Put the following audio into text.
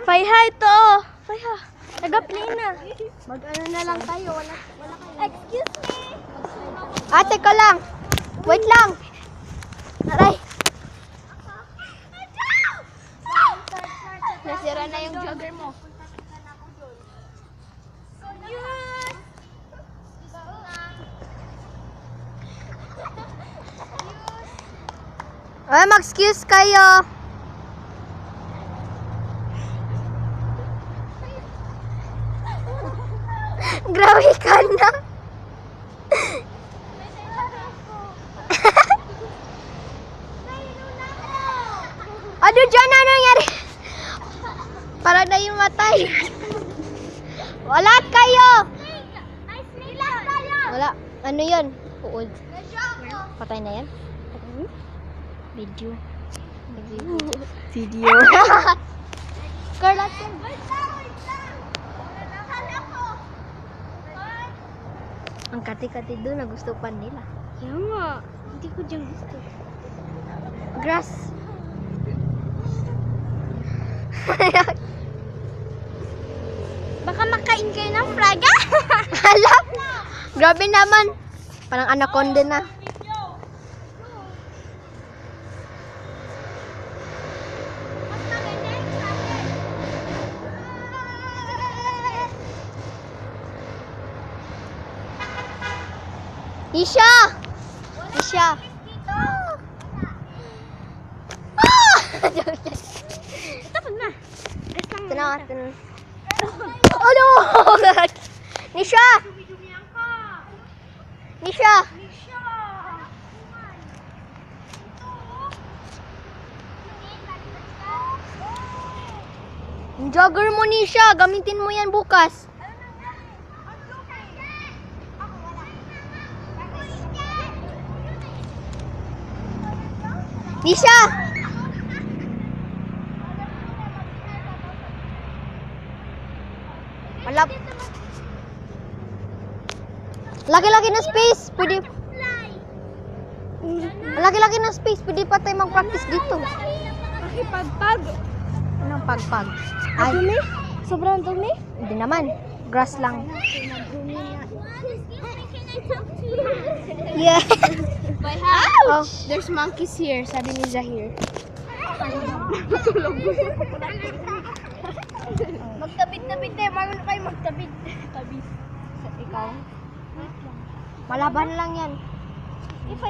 Payha ito. Payha. Nag-play na. Mag-ano na lang tayo. Wala kayo. Excuse me. Ate ka lang. Wait lang. Aray. Nasira na yung jogger mo. Ay, mag-excuse kayo. Grabe ka na. Aduh, dyan ano nangyari? Para na yung matay. Wala kayo. Wala. Ano yun? Uod. Patay na yan? Video. Video. Carlot yan. Ang kati-kati doon, nagustuhan nila. Yan nga. Hindi ko dyan gusto. Grass. Baka makain kayo ng fraga. Hala. Grabe naman. Parang anaconda na. Isha! Isha! Tapos na. Ito na natin. Ano? Nisha! Nisha! Yung jogger mo, Nisha. Gamitin mo yan bukas. Nisha! Malap. Lagi-lagi na space. Pwede. Lagi-lagi na space. Pwede pa tayo mag-practice dito. Pakipagpag. Anong pagpag? Ay, dumi? Sobrang dumi? Hindi naman. Grass lang. Yeah. Oh, there's monkeys here. Sabi ni Zahir. Magtabid-tabid eh. Marunong kayo magtabid. Tabid. Ikaw? Malaban lang yan.